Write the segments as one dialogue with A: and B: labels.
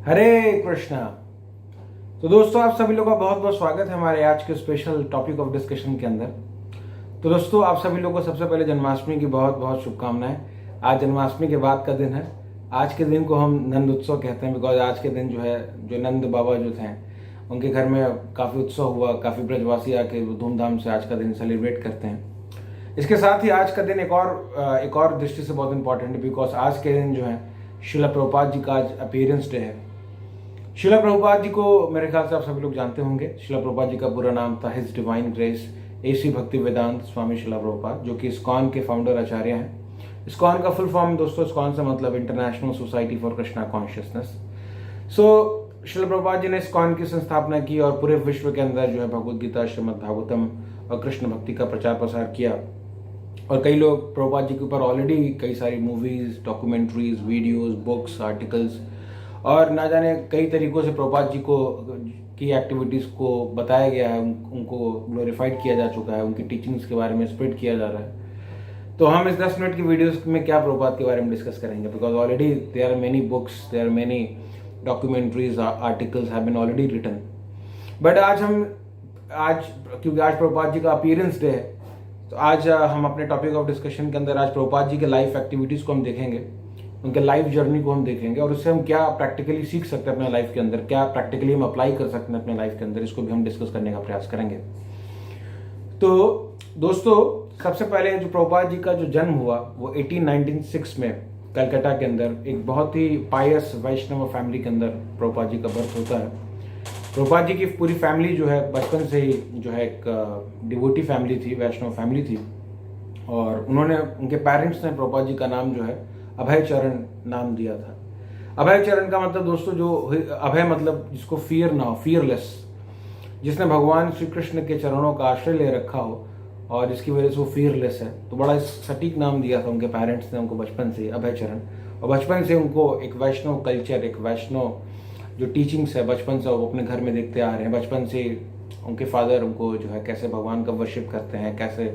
A: हरे कृष्णा। तो दोस्तों, आप सभी लोगों का बहुत बहुत स्वागत है हमारे आज के स्पेशल टॉपिक ऑफ डिस्कशन के अंदर। तो दोस्तों, आप सभी लोगों को सबसे पहले जन्माष्टमी की बहुत बहुत शुभकामनाएं। आज जन्माष्टमी के बाद का दिन है। आज के दिन को हम नंद उत्सव कहते हैं, बिकॉज आज के दिन जो नंद बाबा जो थे उनके घर में काफ़ी उत्सव हुआ, काफ़ी ब्रजवासी आके धूमधाम से आज का दिन सेलिब्रेट करते हैं। इसके साथ ही आज का दिन एक और दृष्टि से बहुत इंपॉर्टेंट है, बिकॉज आज के दिन जो है शिला प्रभुपाद जी का आज अपीयरेंस डे है। शिला प्रभुपाद जी को मेरे ख्याल से आप सभी लोग जानते होंगे। शिला प्रभुपाद जी का पूरा नाम था हिज डिवाइन ग्रेस एसी भक्ति वेदांत स्वामी शिला प्रभुपाद, जो कि इस्कॉन के फाउंडर आचार्य हैं। इस्कॉन का फुल फॉर्म दोस्तों, इस्कॉन से मतलब international society for Krishna consciousness. शिला प्रभुपाद जी ने इस्कॉन की संस्थापना की और पूरे विश्व के अंदर जो है भगवद गीता, श्रीमद् भागवतम और कृष्ण भक्ति का प्रचार प्रसार किया। और कई लोग प्रभुपाद जी के ऊपर ऑलरेडी कई सारी movies, documentaries, videos, books, articles और ना जाने कई तरीकों से प्रभुपाद जी को की एक्टिविटीज़ को बताया गया है, उनको ग्लोरीफाइड किया जा चुका है, उनकी टीचिंग्स के बारे में स्प्रेड किया जा रहा है। तो हम इस 10 मिनट की वीडियोस में क्या प्रभुपाद के बारे में डिस्कस करेंगे, because already there are many books, there are many documentaries, articles have been already written. But आज क्योंकि आज प्रभुपाद जी का अपीयरेंस डे है, तो आज हम अपने टॉपिक ऑफ डिस्कशन के अंदर आज प्रभुपाद जी के लाइफ एक्टिविटीज़ को हम देखेंगे, उनके लाइफ जर्नी को हम देखेंगे और उससे हम क्या प्रैक्टिकली सीख सकते हैं अपने लाइफ के अंदर, क्या प्रैक्टिकली हम अप्लाई कर सकते हैं अपने लाइफ के अंदर, इसको भी हम डिस्कस करने का प्रयास करेंगे। तो दोस्तों, सबसे पहले जो प्रभुपाद जी का जो जन्म हुआ वो 1896 में कलकत्ता के अंदर एक बहुत ही पायस वैष्णव फैमिली के अंदर प्रभुपाद जी का बर्थ होता है। प्रभुपाद जी की पूरी फैमिली जो है बचपन से ही जो है एक डिवोटी फैमिली थी, वैष्णव फैमिली थी। और उनके पेरेंट्स ने प्रभुपाद जी का नाम जो है अभय चरण नाम दिया था। अभय चरण का मतलब दोस्तों, जो अभय मतलब जिसको फियर ना हो, फियरलेस, जिसने भगवान श्री कृष्ण के चरणों का आश्रय ले रखा हो और जिसकी वजह से वो फियरलेस है, तो बड़ा सटीक नाम दिया था उनके पेरेंट्स ने उनको बचपन से, अभय चरण। और बचपन से उनको एक वैष्णव कल्चर, एक वैष्णव जो टीचिंग्स है बचपन से वो अपने घर में देखते आ रहे हैं। बचपन से उनके फादर उनको जो है कैसे भगवान का वर्शिप करते हैं, कैसे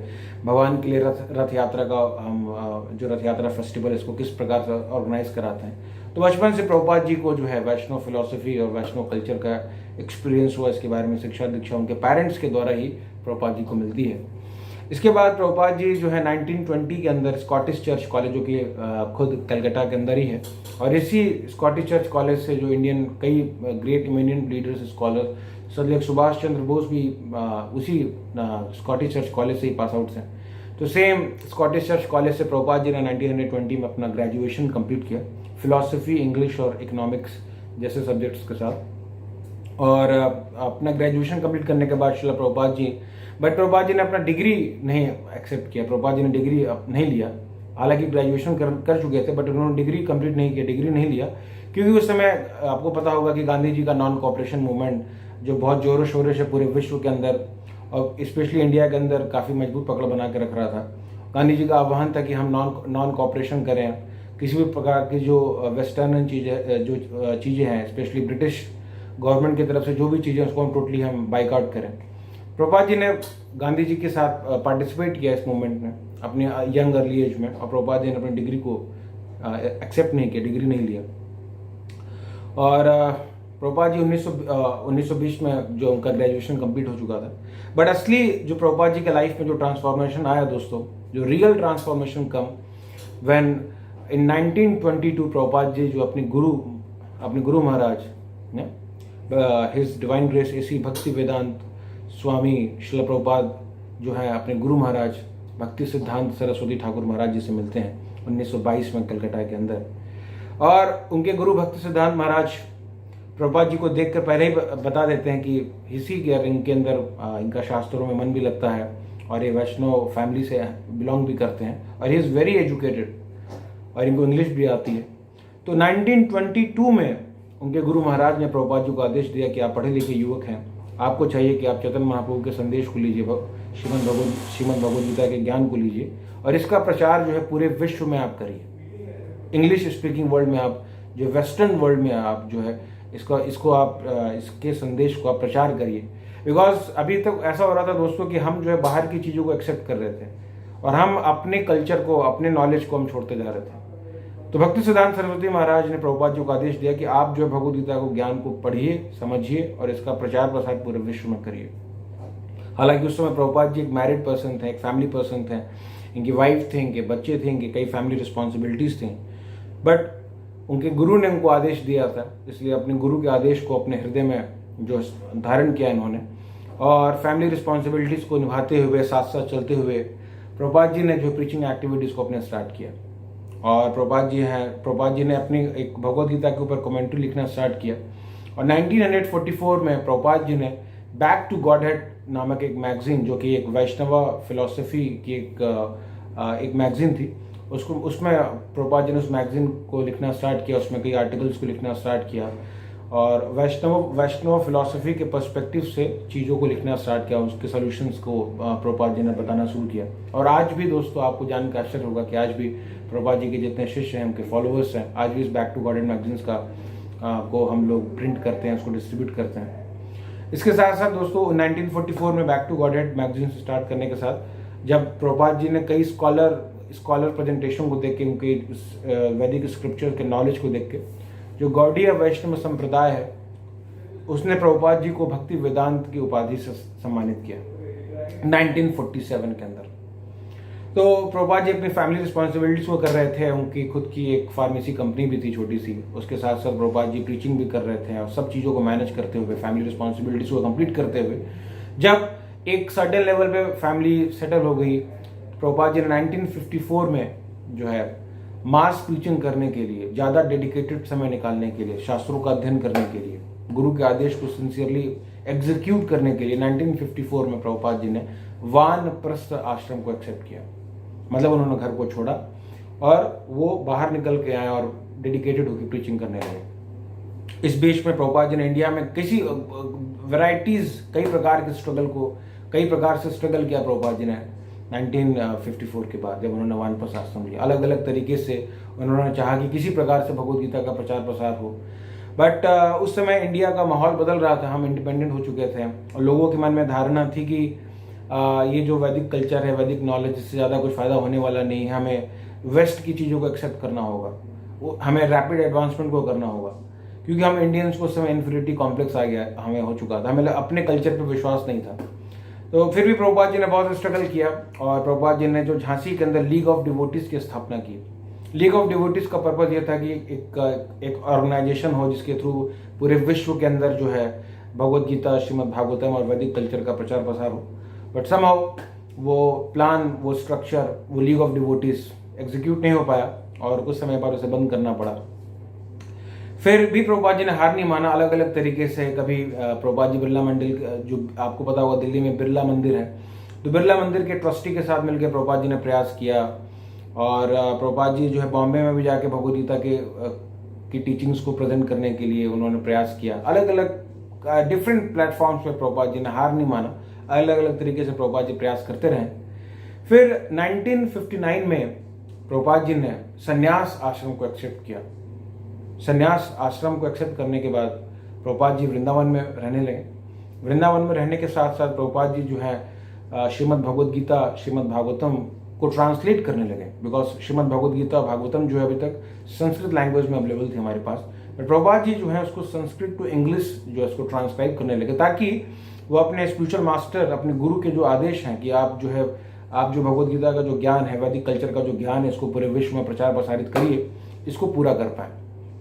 A: भगवान के लिए रथ यात्रा का हम जो रथ यात्रा फेस्टिवल इसको किस प्रकार से ऑर्गेनाइज कराते हैं। तो बचपन से प्रभुपाद जी को जो है वैष्णव फिलॉसफी और वैष्णव कल्चर का एक्सपीरियंस हुआ, इसके बारे में शिक्षा दीक्षा उनके पेरेंट्स के द्वारा ही प्रभुपाद जी को मिलती है। इसके बाद प्रभुपाद जी जो है 1920 के अंदर स्कॉटिश चर्च कॉलेज, जो कि खुद कलकत्ता के अंदर ही है, और इसी स्कॉटिश चर्च कॉलेज से जो कई great eminent leaders, scholar, sir Subhash Chandra Bose भी उसी स्कॉटिश चर्च कॉलेज से ही पास आउट हैं। तो सेम स्कॉटिश चर्च कॉलेज से प्रभुपाद जी ने 1920 में अपना ग्रेजुएशन कंप्लीट किया, फिलॉसफी, इंग्लिश और इकोनॉमिक्स जैसे सब्जेक्ट्स के साथ। और अपना ग्रेजुएशन कंप्लीट करने के बाद प्रभुपाद जी ने अपना डिग्री नहीं एक्सेप्ट किया। प्रभुपाद जी ने डिग्री नहीं लिया, हालांकि ग्रेजुएशन कर चुके थे, बट उन्होंने डिग्री कंप्लीट नहीं किया, डिग्री नहीं लिया, क्योंकि उस समय आपको पता होगा कि गांधी जी का नॉन कॉपरेशन मूवमेंट जो बहुत जोरों शोरों से पूरे विश्व के अंदर और स्पेशली इंडिया के अंदर काफ़ी मजबूत पकड़ बना के रख रहा था। गांधी जी का आह्वान था कि हम नॉन कॉपरेशन करें, किसी भी प्रकार की जो वेस्टर्न चीज़ें हैं, स्पेशली ब्रिटिश गवर्नमेंट की तरफ से जो भी चीज़ें उसको हम टोटली हम बाइकआउट करें। प्रभुपाद जी ने गांधी जी के साथ पार्टिसिपेट किया इस मूवमेंट में अपने यंग अर्ली एज में, और प्रभुपाद जी ने अपनी डिग्री को एक्सेप्ट नहीं किया, डिग्री नहीं लिया। और प्रभुपाद जी 1920 में जो उनका ग्रेजुएशन कंप्लीट हो चुका था। बट असली जो प्रभुपाद जी के लाइफ में जो ट्रांसफॉर्मेशन आया दोस्तों, जो real transformation come when in 1922 Prabhupada ji जो अपने गुरु महाराज ने हिज डिवाइन ग्रेस एसी भक्ति वेदांत स्वामी शिला प्रभुपाद जो है अपने गुरु महाराज भक्ति सिद्धांत सरस्वती ठाकुर महाराज जी से मिलते हैं 1922 में कलकत्ता के अंदर। और उनके गुरु भक्ति सिद्धांत महाराज प्रभुपाद जी को देखकर पहले ही बता देते हैं कि इसी के इनके अंदर इनका शास्त्रों में मन भी लगता है और ये वैष्णव फैमिली से बिलोंग भी करते हैं और ही इज़ वेरी एजुकेटेड और इनको इंग्लिश भी आती है। तो 1922 में उनके गुरु महाराज ने प्रभुपाद जी को आदेश दिया कि आप पढ़े लिखे युवक हैं, आपको चाहिए कि आप चैतन्य महाप्रभु के संदेश को लीजिए, श्रीमद् भगवद गीता के ज्ञान को लीजिए और इसका प्रचार जो है पूरे विश्व में आप करिए, इंग्लिश स्पीकिंग वर्ल्ड में आप, जो वेस्टर्न वर्ल्ड में आप जो है इसको आप इसके संदेश को आप प्रचार करिए। बिकॉज अभी तक ऐसा हो रहा था दोस्तों कि हम जो है बाहर की चीज़ों को एक्सेप्ट कर रहे थे और हम अपने कल्चर को, अपने नॉलेज को हम छोड़ते जा रहे थे। तो भक्ति सिद्धांत सरस्वती महाराज ने प्रभुपाद जी को आदेश दिया कि आप जो है भगवद गीता को ज्ञान को पढ़िए, समझिए और इसका प्रचार प्रसार पूरे विश्व में करिए। हालांकि उस समय प्रभुपाद जी एक मैरिड पर्सन थे, एक फैमिली पर्सन थे, इनकी वाइफ थे, इनके बच्चे थे, इनकी कई फैमिली रिस्पॉन्सिबिलिटीज थी, बट उनके गुरु ने उनको आदेश दिया था, इसलिए अपने गुरु के आदेश को अपने हृदय में जो धारण किया इन्होंने और फैमिली रिस्पॉन्सिबिलिटीज को निभाते हुए साथ साथ चलते हुए प्रभुपाद जी ने जो प्रीचिंग एक्टिविटीज को अपने स्टार्ट किया। और प्रभुपाद जी ने अपनी एक भगवद गीता के ऊपर कमेंट्री लिखना स्टार्ट किया और 1944 में प्रभुपाद जी ने बैक टू गॉडहेड नामक एक मैगजीन, जो कि एक वैष्णव फिलॉसफी की एक मैगजीन थी, उसमें प्रभुपाद जी ने उस मैगजीन को लिखना स्टार्ट किया, उसमें कई आर्टिकल्स को लिखना स्टार्ट किया और वैष्णव फिलॉसफी के पर्सपेक्टिव से चीज़ों को लिखना स्टार्ट किया, उसके सॉल्यूशंस को प्रभुपाद जी ने बताना शुरू किया। और आज भी दोस्तों आपको जानकर आश्चर्य होगा कि आज भी प्रभुपाद जी के जितने शिष्य हैं, उनके फॉलोअर्स हैं, आज भी इस बैक टू गॉडहेड मैगजीन्स को हम लोग प्रिंट करते हैं, उसको डिस्ट्रीब्यूट करते हैं। इसके साथ साथ दोस्तों 1944 में back to Godhead magazine start करने के साथ जब प्रभुपाद जी ने कई स्कॉलर प्रेजेंटेशन को देख के, उनके वैदिक स्क्रिप्चर के नॉलेज को देख के, जो गौड़ीय वैष्णव संप्रदाय है उसने प्रभुपाद जी को भक्ति वेदांत की उपाधि से सम्मानित किया 1947 के अंदर। तो प्रभुपाद जी अपनी फैमिली रिस्पॉन्सिबिलिटीज को कर रहे थे, उनकी खुद की एक फार्मेसी कंपनी भी थी छोटी सी, उसके साथ साथ प्रभुपाद जी प्रीचिंग भी कर रहे थे और सब चीज़ों को मैनेज करते हुए, फैमिली रिस्पॉन्सिबिलिटीज को कंप्लीट करते हुए जब एक सर्टेन लेवल पे फैमिली सेटल हो गई, प्रभुपाद जी ने 1954 में जो है मास प्रीचिंग करने के लिए, ज़्यादा डेडिकेटेड समय निकालने के लिए, शास्त्रों का अध्ययन करने के लिए, गुरु के आदेश को सिंसियरली एग्जीक्यूट करने के लिए 1954 में प्रभुपाद जी ने वानप्रस्थ आश्रम को एक्सेप्ट किया। मतलब उन्होंने घर को छोड़ा और वो बाहर निकल के आए और डेडिकेटेड होकर प्रीचिंग करने लगे। इस बीच में प्रभुपाद जी ने इंडिया में किसी वैरायटीज कई प्रकार से स्ट्रगल किया प्रभुपाद जी ने 1954 के बाद, जब उन्होंने वानप्रस्थ आश्रम लिया। अलग अलग तरीके से उन्होंने चाहा कि किसी प्रकार से भगवद गीता का प्रचार प्रसार हो, बट उस समय इंडिया का माहौल बदल रहा था, हम इंडिपेंडेंट हो चुके थे और लोगों के मन में धारणा थी कि ये जो वैदिक कल्चर है, वैदिक नॉलेज, इससे ज़्यादा कुछ फ़ायदा होने वाला नहीं है, हमें वेस्ट की चीज़ों को एक्सेप्ट करना होगा, हमें रैपिड एडवांसमेंट को करना होगा, क्योंकि हम इंडियंस को उस समय इन्फीरियरिटी कॉम्प्लेक्स आ गया, हमें हो चुका था, हमें अपने कल्चर पर विश्वास नहीं था। तो फिर भी प्रभुपाद जी ने बहुत स्ट्रगल किया और प्रभुपाद जी ने जो झांसी के अंदर लीग ऑफ डिवोटीज की स्थापना की। लीग ऑफ डिवोटीज का पर्पज ये था कि एक ऑर्गेनाइजेशन हो जिसके थ्रू पूरे विश्व के अंदर जो है भगवद गीता, श्रीमद् भागवतम और वैदिक कल्चर का प्रचार प्रसार हो। बट समहाउ वो प्लान, वो स्ट्रक्चर, वो लीग ऑफ डिवोटीज एग्जीक्यूट नहीं हो पाया और कुछ समय बाद उसे बंद करना पड़ा। फिर भी प्रभुपाद जी ने हार नहीं माना, अलग अलग तरीके से। कभी प्रभुपाद जी बिरला मंदिर, जो आपको पता होगा दिल्ली में बिरला मंदिर है, तो बिरला मंदिर के ट्रस्टी के साथ मिलकर प्रभुपाद जी ने प्रयास किया और प्रभुपाद जी जो है बॉम्बे में भी जाके भगवद गीता की टीचिंग्स को प्रेजेंट करने के लिए उन्होंने प्रयास किया। अलग अलग डिफरेंट प्लेटफॉर्म्स पे प्रभुपाद जी ने हार नहीं माना, अलग अलग तरीके से प्रभुपाद जी प्रयास करते रहे। फिर 1959 में प्रभुपाद जी ने संन्यास आश्रम को एक्सेप्ट किया। संन्यास आश्रम को एक्सेप्ट करने के बाद प्रभुपाद जी वृंदावन में रहने लगे। वृंदावन में रहने के साथ साथ प्रभुपाद जी जो है श्रीमद् भगवद गीता, श्रीमद् भागवतम को ट्रांसलेट करने लगे, बिकॉज श्रीमद् भगवद गीता, भागवतम जो है अभी तक संस्कृत लैंग्वेज में अवेलेबल थी हमारे पास, बट प्रभुपाद जी जो है उसको संस्कृत टू इंग्लिश जो है उसको ट्रांसक्राइब करने लगे, ताकि वो अपने स्पिरिचुअल मास्टर, अपने गुरु के जो आदेश हैं कि आप जो भगवद गीता का जो ज्ञान है, वैदिक कल्चर का जो ज्ञान है, इसको पूरे विश्व में प्रचार प्रसारित करिए, इसको पूरा कर पाए।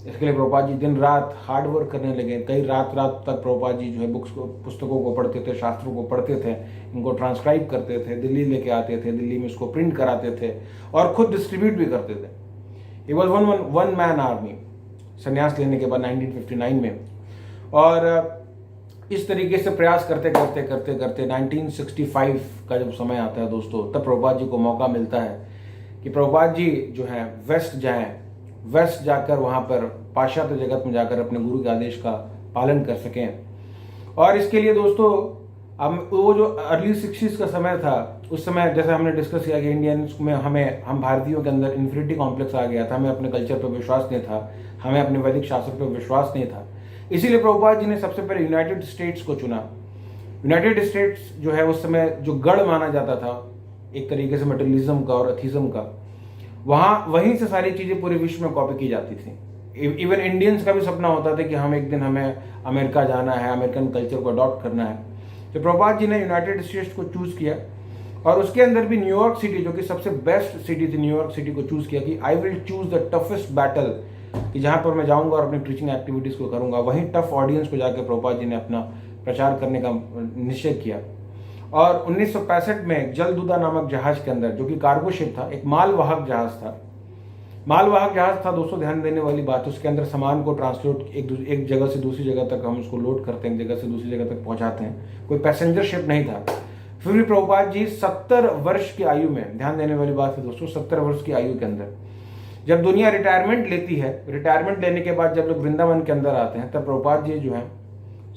A: इसके लिए प्रभुपाद जी दिन रात हार्ड वर्क करने लगे। कई रात तक प्रभुपाद जी जो है पुस्तकों को पढ़ते थे, शास्त्रों को पढ़ते थे, इनको ट्रांसक्राइब करते थे, दिल्ली लेके आते थे, दिल्ली में इसको प्रिंट कराते थे और खुद डिस्ट्रीब्यूट भी करते थे। It was one man army संन्यास लेने के बाद 1959 में। और इस तरीके से प्रयास करते 1965 का जब समय आता है दोस्तों, तब प्रभुपाद जी को मौका मिलता है कि प्रभुपाद जी जो है वेस्ट जाएं, वेस्ट जाकर वहाँ पर पाश्चात्य जगत में जाकर अपने गुरु के आदेश का पालन कर सकें। और इसके लिए दोस्तों वो जो अर्ली 60s का समय था, उस समय जैसे हमने डिस्कस किया कि इंडियंस में हम भारतीयों के अंदर इन्फीरियरिटी कॉम्प्लेक्स आ गया था, हमें अपने कल्चर पर विश्वास नहीं था, हमें अपने वैदिक शास्त्र पर विश्वास नहीं था। इसीलिए प्रभुपाद जी ने सबसे पहले यूनाइटेड स्टेट्स को चुना। यूनाइटेड स्टेट्स जो है उस समय जो गढ़ माना जाता था एक तरीके से मटेरियलिज्म का और एथिज्म का, वहाँ वहीं से सारी चीज़ें पूरे विश्व में कॉपी की जाती थी। इवन इंडियंस का भी सपना होता था कि हम एक दिन हमें अमेरिका जाना है, अमेरिकन कल्चर को अडॉप्ट करना है। तो प्रभुपाद जी ने यूनाइटेड स्टेट्स को चूज़ किया और उसके अंदर भी न्यूयॉर्क सिटी, जो कि सबसे बेस्ट सिटी थी, न्यूयॉर्क सिटी को चूज़ किया कि I will choose the toughest battle, कि जहाँ पर मैं जाऊँगा और अपनी प्रीचिंग एक्टिविटीज़ को करूँगा, वहीं टफ ऑडियंस को जाकर प्रभुपाद जी ने अपना प्रचार करने का निश्चय किया। और 1965 में जलदूता नामक जहाज के अंदर, जो कि कार्गो शिप था, एक मालवाहक जहाज था, मालवाहक जहाज था दोस्तों, ध्यान देने वाली बात, उसके अंदर सामान को ट्रांसपोर्ट एक जगह से दूसरी जगह तक हम उसको लोड करते हैं, एक जगह से दूसरी जगह तक पहुंचाते हैं, कोई पैसेंजर शिप नहीं था। फिर भी प्रभुपाद जी 70 वर्ष की आयु में, ध्यान देने वाली बात है दोस्तों, 70 वर्ष की आयु के अंदर जब दुनिया रिटायरमेंट लेती है, रिटायरमेंट लेने के बाद जब लोग वृंदावन के अंदर आते हैं, तब प्रभुपाद जी जो है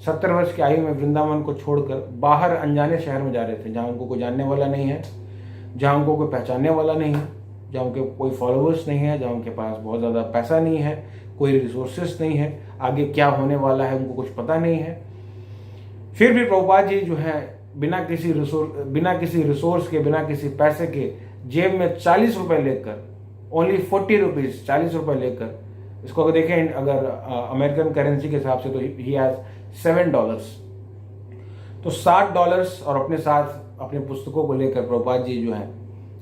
A: 70 वर्ष की आयु में वृंदावन को छोड़कर बाहर अनजाने शहर में जा रहे थे, जहाँ उनको कोई जानने वाला नहीं है, जहाँ उनको कोई पहचानने वाला नहीं है, जहाँ उनके कोई फॉलोअर्स नहीं है, जहाँ उनके पास बहुत ज़्यादा पैसा नहीं है, कोई रिसोर्सेस नहीं है, आगे क्या होने वाला है उनको कुछ पता नहीं है। फिर भी प्रभुपाद जी जो है बिना किसी रिसोर्स के, बिना किसी पैसे के, जेब में 40 रुपए लेकर, ओनली 40 रुपीज़, 40 रुपए लेकर, इसको अगर देखें अगर अमेरिकन करेंसी के हिसाब से तो ही हैज़ $7, तो $60 और अपने साथ अपने पुस्तकों को लेकर प्रभुपाद जी जो है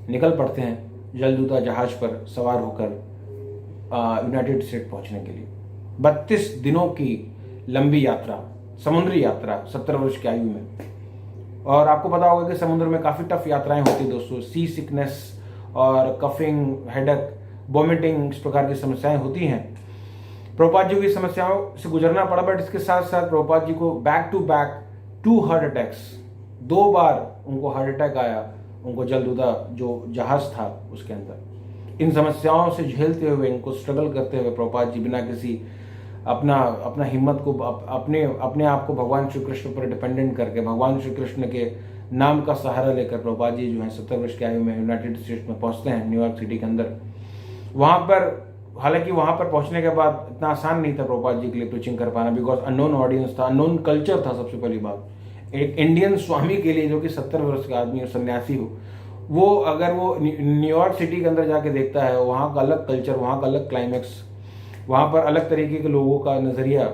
A: निकल पड़ते हैं जलदूता जहाज पर सवार होकर यूनाइटेड स्टेट पहुंचने के लिए। 32 दिनों की लंबी यात्रा, समुद्री यात्रा 70 वर्ष की आयु में। और आपको पता होगा कि समुद्र में काफ़ी टफ यात्राएं होती हैं दोस्तों, सी सिकनेस और कफिंग, हेडेक, वॉमिटिंग, इस प्रकार की समस्याएं होती हैं। प्रभुपाद जी को इस समस्याओं से गुजरना पड़ा, बट इसके साथ साथ प्रभुपाद जी को back to back 2 heart attacks, 2 बार उनको हार्ट अटैक आया, उनको जलदूता जो जहाज था उसके अंदर। इन समस्याओं से झेलते हुए, इनको स्ट्रगल करते हुए प्रभुपाद जी बिना किसी अपना हिम्मत को, अपने आप को भगवान श्री कृष्ण पर डिपेंडेंट करके, भगवान श्री कृष्ण के नाम का सहारा लेकर प्रभुपाद जी जो है 70 वर्ष की आयु में यूनाइटेड स्टेट्स में पहुंचते हैं, न्यूयॉर्क सिटी के अंदर। वहाँ पर हालांकि वहाँ पर पहुँचने के बाद इतना आसान नहीं था प्रभुपाद जी के लिए प्रीचिंग कर पाना, बिकॉज अननोन ऑडियंस था, अननोन कल्चर था। सबसे पहली बात, एक इंडियन स्वामी के लिए जो कि 70 वर्ष का आदमी और सन्यासी हो, वो अगर वो न्यूयॉर्क सिटी के अंदर जाके देखता है, वहाँ का अलग कल्चर, वहाँ का अलग क्लाइमेक्स, वहाँ पर अलग तरीके के लोगों का नज़रिया,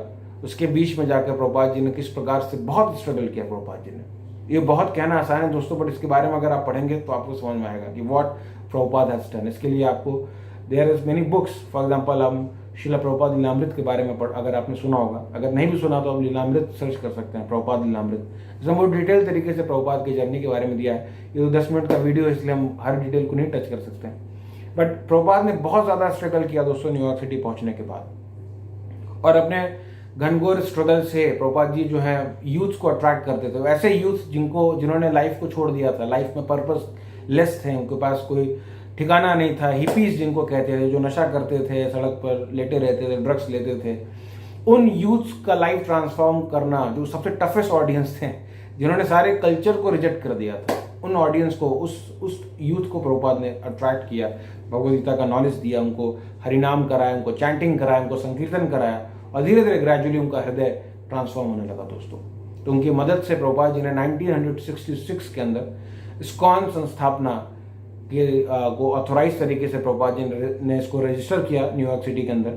A: उसके बीच में जाकर प्रभुपाद जी ने किस प्रकार से बहुत स्ट्रगल किया प्रभुपाद जी ने। ये बहुत कहना आसान है दोस्तों, बट इसके बारे में अगर आप पढ़ेंगे तो आपको समझ में आएगा कि व्हाट प्रभुपाद हैज डन। इसके लिए आपको there is many books, for example हम शिला प्रभुपाद लीलामृत के बारे में अगर आपने सुना होगा, अगर नहीं भी सुना तो आप लीलामृत सर्च कर सकते हैं, प्रभुपाद लीलामृत, जिसमें वो डिटेल तरीके से प्रभुपाद की जर्नी के बारे में दिया है। ये तो 10 मिनट का वीडियो है, इसलिए हम हर डिटेल को नहीं टच कर सकते हैं, बट प्रभुपाद ने बहुत ज़्यादा स्ट्रगल किया दोस्तों न्यूयॉर्क सिटी पहुंचने के बाद। और अपने घनघोर स्ट्रगल से प्रभुपाद जी जो है यूथ को अट्रैक्ट करते थे, ऐसे यूथ जिन्होंने लाइफ को छोड़ दिया था, लाइफ में पर्पस लेस थे, उनके पास कोई ठिकाना नहीं था, हिपीज जिनको कहते थे, जो नशा करते थे, सड़क पर लेटे रहते थे, ड्रग्स लेते थे, उन यूथ्स का लाइफ ट्रांसफॉर्म करना, जो सबसे टफेस्ट ऑडियंस थे, जिन्होंने सारे कल्चर को रिजेक्ट कर दिया था, उन ऑडियंस को, उस यूथ को प्रभुपाद ने अट्रैक्ट किया, भगवद गीता का नॉलेज दिया, उनको हरिनाम कराया, उनको चैंटिंग कराया, उनको संकीर्तन कराया, और धीरे धीरे ग्रेजुअली उनका हृदय ट्रांसफॉर्म होने लगा दोस्तों। तो उनकी मदद से प्रभुपाद जी ने 1966 के अंदर इस्कॉन संस्थापना को ऑथोराइज तरीके से प्रभुपाद जी ने इसको रजिस्टर किया न्यूयॉर्क सिटी के अंदर।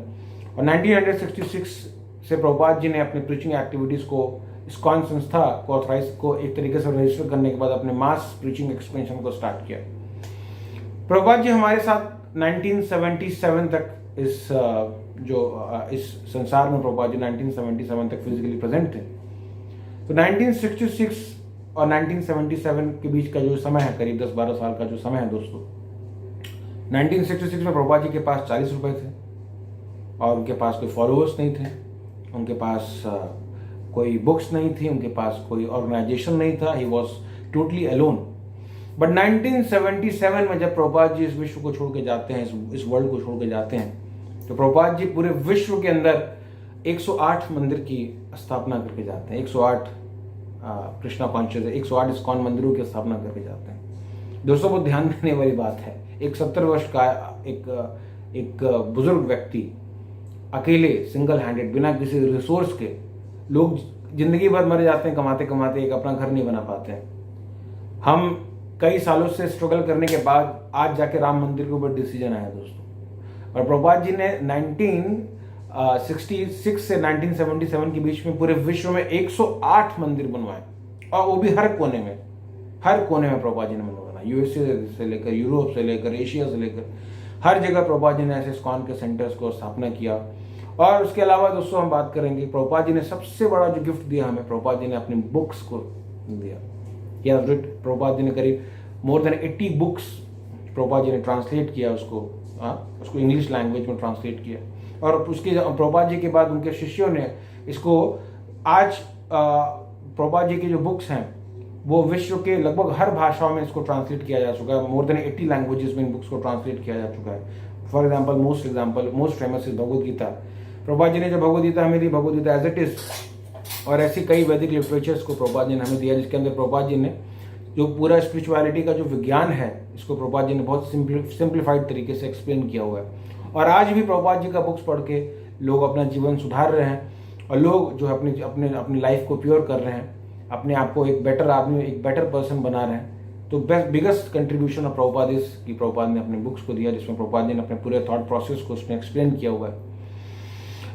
A: और 1966 से प्रभुपाद जी ने अपनी प्रीचिंग एक्टिविटीज़ को, इस्कॉन संस्था को ऑथोराइज को एक तरीके से रजिस्टर करने के बाद अपने मास प्रीचिंग एक्सपेंशन को स्टार्ट किया। प्रभुपाद जी हमारे साथ 1977 तक इस संसार में प्रभुपाद जी 1977 तक फिजिकली प्रेजेंट थे। तो 1966 और 1977 के बीच का जो समय है, करीब 10-12 साल का जो समय है दोस्तों, 1966 में प्रभुपाद जी के पास 40 रुपए थे और उनके पास कोई फॉलोअर्स नहीं थे, उनके पास कोई बुक्स नहीं थी, उनके पास कोई ऑर्गेनाइजेशन नहीं था, he was totally alone. But 1977 में जब प्रभुपाद जी इस विश्व को छोड़ के जाते हैं, इस वर्ल्ड को छोड़ के जाते हैं, तो प्रभुपाद जी पूरे विश्व के अंदर 108 मंदिर की स्थापना करके जाते हैं, 108 कृष्णा कॉन्शियस, 108 इस्कॉन मंदिरों की स्थापना करके जाते हैं। दोस्तों बहुत ध्यान देने वाली बात है, एक 70 वर्ष का एक बुजुर्ग व्यक्ति अकेले, सिंगल हैंडेड, बिना किसी रिसोर्स के, लोग जिंदगी भर मर जाते हैं कमाते कमाते, एक अपना घर नहीं बना पाते हैं। हम कई सालों से स्ट्रगल करने के बाद आज जाके राम मंदिर के ऊपर डिसीजन आया दोस्तों। और प्रभुपाद जी ने 1966 से 1977 के बीच में पूरे विश्व में 108 मंदिर बनवाए, और वो भी हर कोने में प्रभुपाद जी ने मंदिर बनाया। यूएसए से लेकर, यूरोप से लेकर, एशिया से लेकर हर जगह प्रभुपाद जी ने ऐसे इस्कॉन के सेंटर्स को स्थापना किया। और उसके अलावा दोस्तों हम बात करेंगे, प्रभुपाद जी ने सबसे बड़ा जो गिफ्ट दिया हमें, प्रभुपाद जी ने अपनी बुक्स को दिया। प्रभुपाद जी ने करीब more than 80 books Prabhupada ji ने ट्रांसलेट किया, उसको इंग्लिश लैंग्वेज में ट्रांसलेट किया। और उसके प्रभुपाद जी के बाद उनके शिष्यों ने इसको आज प्रभुपाद जी की जो बुक्स हैं वो विश्व के लगभग हर भाषाओं में इसको ट्रांसलेट किया जा चुका है। मोर देन 80 लैंग्वेजेस में इन बुक्स को ट्रांसलेट किया जा चुका है। For example most famous is Bhagavad Gita. Prabhupada ji ने जो भगवद गीता हमें दी, Bhagavad Gita as it is, और ऐसी कई वैदिक लिटरेचर्स को प्रभुपाद जी ने हमें दिया, जिसके अंदर प्रभुपाद जी ने जो पूरा स्पिरिचुअलिटी का जो विज्ञान है, इसको प्रभुपाद जी ने बहुत सिंप्लीफाइड तरीके से एक्सप्लेन किया हुआ है। और आज भी प्रभुपाद जी का बुक्स पढ़ के लोग अपना जीवन सुधार रहे हैं, और लोग जो अपनी लाइफ को प्योर कर रहे हैं, अपने आप को एक बेटर आदमी, एक बेटर पर्सन बना रहे हैं। तो biggest contribution of Prabhupada is कि प्रभुपाद ने अपने बुक्स को दिया, जिसमें प्रभुपाद जी ने अपने पूरे थॉट प्रोसेस को उसमें एक्सप्लेन किया हुआ है।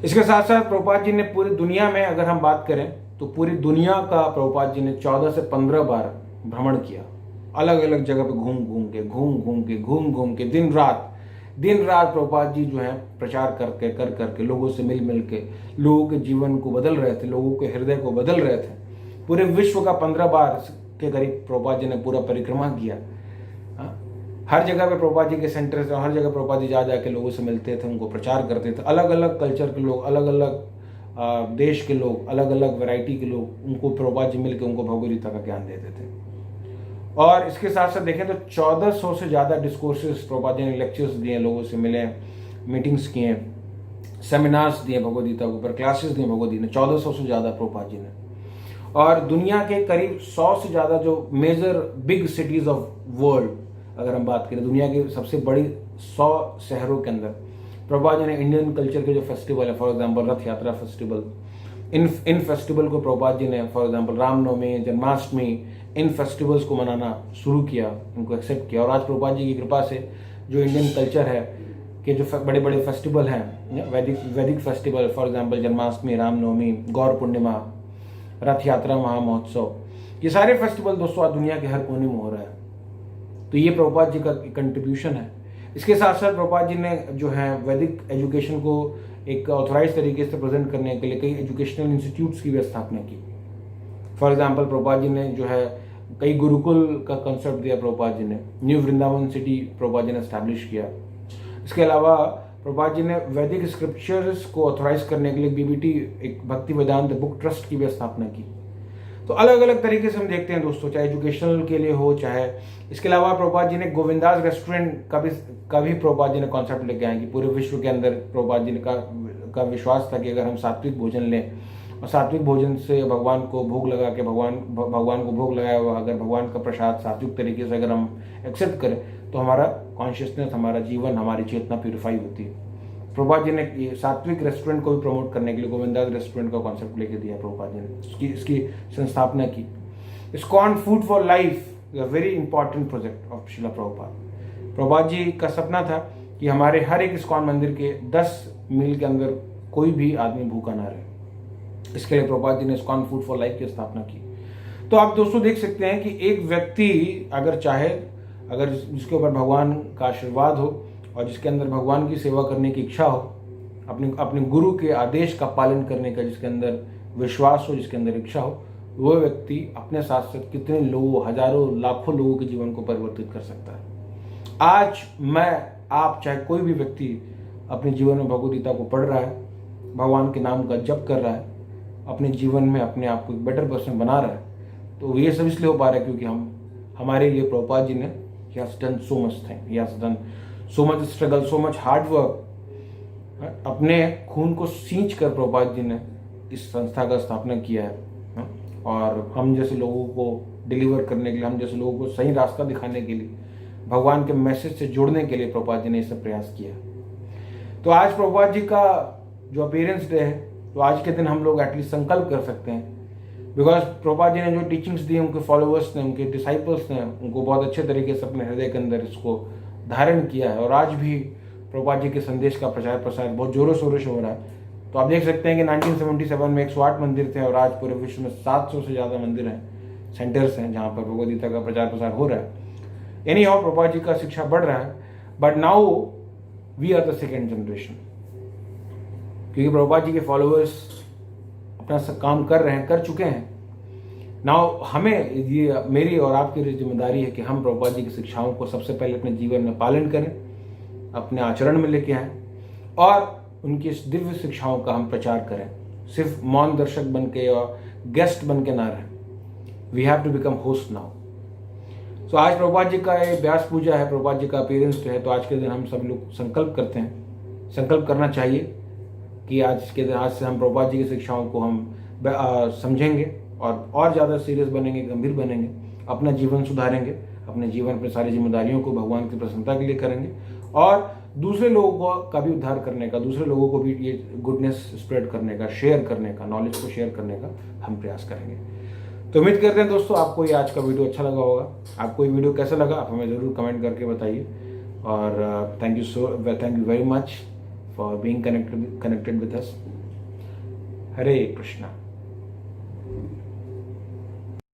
A: इसके साथ साथ प्रभुपाद जी ने पूरी दुनिया में अगर हम बात करें तो पूरी दुनिया का प्रभुपाद जी ने 14 से 15 बार भ्रमण किया, अलग अलग जगह पे घूम घूम के दिन रात प्रभुपाद जी जो है प्रचार करके लोगों से मिल के लोगों के जीवन को बदल रहे थे, लोगों के हृदय को बदल रहे थे। पूरे विश्व का 15 बार के करीब प्रभुपाद जी ने पूरा परिक्रमा किया। हर जगह पे प्रभुपाद जी के सेंटर से, हर जगह प्रभुपाद जी जाके लोगों से मिलते थे, उनको प्रचार करते थे। अलग अलग कल्चर के लोग, अलग अलग देश के लोग, अलग अलग वैरायटी के लोग, उनको प्रभुपाद जी मिलकर उनको भगवद गीता का ज्ञान देते थे। और इसके साथ साथ देखें तो 1400 से ज़्यादा डिस्कोर्सेस प्रभुपाद जी ने लेक्चर्स दिए, लोगों से मिले, मीटिंग्स किए, सेमिनार्स दिए भगवद गीता के ऊपर, क्लासेस दिए भगवद गीता ने, 1400 से ज़्यादा प्रभुपाद जी ने। और दुनिया के करीब 100 से ज़्यादा जो major big cities of world, अगर हम बात करें दुनिया की सबसे बड़ी 100 शहरों के अंदर प्रभुपाद जी ने इंडियन कल्चर के जो फेस्टिवल है, फॉर एग्जांपल रथ यात्रा फेस्टिवल, इन फेस्टिवल को प्रभुपाद जी ने, फॉर एग्जांपल रामनवमी, जन्माष्टमी, इन फेस्टिवल्स को मनाना शुरू किया, उनको एक्सेप्ट किया। और आज प्रभुपाद जी की कृपा से जो इंडियन कल्चर है कि जो बड़े बड़े फेस्टिवल हैं, वैदिक festival, for example Janmashtami, Ramnavami, Gaur Purnima, Rath Yatra, महामहोत्सव, ये सारे फेस्टिवल दोस्तों आज दुनिया के हर कोने में हो रहा है। तो ये प्रभुपाद जी का कंट्रीब्यूशन है। इसके साथ साथ प्रभुपाद जी ने जो है वैदिक एजुकेशन को एक ऑथोराइज तरीके से प्रेजेंट करने के लिए कई एजुकेशनल इंस्टीट्यूट्स की भी स्थापना की। फॉर एग्जांपल प्रभुपाद जी ने जो है कई गुरुकुल का कंसेप्ट दिया, प्रभुपाद जी ने न्यू वृंदावन सिटी प्रभुपाद जी ने एस्टैब्लिश किया। इसके अलावा प्रभुपाद जी ने वैदिक स्क्रिप्चर्स को ऑथोराइज करने के लिए बीबीटी, एक भक्ति वेदांत बुक ट्रस्ट की भी स्थापना की। तो अलग अलग तरीके से हम देखते हैं दोस्तों, चाहे एजुकेशनल के लिए हो, चाहे इसके अलावा प्रभुपाद जी ने गोविंदास रेस्टोरेंट का भी प्रभुपाद जी ने कॉन्सेप्ट लेके आए कि पूरे विश्व के अंदर प्रभुपाद जी का विश्वास था कि अगर हम सात्विक भोजन लें और सात्विक भोजन से भगवान को भोग लगा के भगवान को भोग लगाया हुआ अगर भगवान का प्रसाद सात्विक तरीके से अगर हम एक्सेप्ट करें तो हमारा कॉन्शियसनेस, हमारा जीवन, हमारी चेतना प्यूरिफाई होती है। प्रभुपाद जी ने ये सात्विक रेस्टोरेंट को भी प्रमोट करने के लिए गोविंदास रेस्टोरेंट का कॉन्सेप्ट लेके दिया प्रभुपाद जी ने, इसकी संस्थापना की। ISKCON food for life is a very important project of Srila Prabhupada. Prabhupada ji का सपना था कि हमारे हर एक इस्कॉन मंदिर के 10 मील के अंदर कोई भी आदमी भूखा ना रहे। इसके लिए प्रभुपाद जी ने इस्कॉन फूड फॉर लाइफ की स्थापना की। तो आप दोस्तों देख सकते हैं कि एक व्यक्ति अगर चाहे, अगर जिसके ऊपर भगवान का आशीर्वाद हो और जिसके अंदर भगवान की सेवा करने की इच्छा हो, अपने गुरु के आदेश का पालन करने का जिसके अंदर विश्वास हो, जिसके अंदर इच्छा हो, वो व्यक्ति अपने साथ साथ कितने लोगों, हजारों, लाखों लोगों के जीवन को परिवर्तित कर सकता है। आज मैं, आप, चाहे कोई भी व्यक्ति अपने जीवन में भगवद गीता को पढ़ रहा है, भगवान के नाम का जप कर रहा है, अपने जीवन में अपने आप को एक बेटर पर्सन बना रहा है, तो ये सब इसलिए हो पा रहा है क्योंकि हमारे लिए प्रभुपाद जी ने he has done so much thing, he has done so much struggle, so much hard work। अपने खून को सींच कर प्रभुपाद जी ने इस संस्था का स्थापना किया है, और हम जैसे लोगों को डिलीवर करने के लिए, हम जैसे लोगों को सही रास्ता दिखाने के लिए, भगवान के मैसेज से जुड़ने के लिए प्रभुपाद जी ने इसे प्रयास किया। तो आज प्रभुपाद जी का जो अपीयरेंस डे है, तो आज के दिन हम लोग एटलीस्ट संकल्प कर सकते हैं बिकॉज प्रभुपाद जी ने जो टीचिंग्स दी, उनके फॉलोअर्स ने, उनके डिसाइपल्स ने उनको बहुत अच्छे तरीके से अपने हृदय के अंदर इसको धारण किया है। और आज भी प्रभुपाद जी के संदेश का प्रचार प्रसार बहुत जोरों शोरों से हो रहा है। तो आप देख सकते हैं कि 1977 में 108 मंदिर थे और आज पूरे विश्व में 700 से ज़्यादा मंदिर हैं, सेंटर्स हैं जहाँ पर भगवद गीता का प्रचार प्रसार हो रहा है। एनी हाउ प्रभुपाद जी का शिक्षा बढ़ रहा है, but now we are the second generation, क्योंकि प्रभुपाद जी के फॉलोअर्स अपना सब काम कर रहे हैं, कर चुके हैं। नाउ हमें ये मेरी और आपकी जिम्मेदारी है कि हम प्रभुपाद जी की शिक्षाओं को सबसे पहले अपने जीवन में पालन करें, अपने आचरण में लेके आएँ और उनकी इस दिव्य शिक्षाओं का हम प्रचार करें। सिर्फ मौन दर्शक बन के और गेस्ट बन के ना रहें। We have to become host now. So आज प्रभुपाद जी का ये व्यास पूजा है, प्रभुपाद जी का अपीयरेंस है। तो आज के दिन हम सब लोग संकल्प करते हैं, संकल्प करना चाहिए कि आज के दिन, आज से हम प्रभुपाद जी की शिक्षाओं को हम समझेंगे और ज़्यादा सीरियस बनेंगे, गंभीर बनेंगे, अपना जीवन सुधारेंगे, अपने जीवन पर सारी जिम्मेदारियों को भगवान की प्रसन्नता के लिए करेंगे और दूसरे लोगों का भी उद्धार करने का, दूसरे लोगों को भी ये गुडनेस स्प्रेड करने का, शेयर करने का, नॉलेज को शेयर करने का हम प्रयास करेंगे। तो उम्मीद करते हैं दोस्तों आपको ये आज का वीडियो अच्छा लगा होगा। आपको ये वीडियो कैसा लगा आप हमें ज़रूर कमेंट करके बताइए। और thank you very much for being connected with us. Hare Krishna.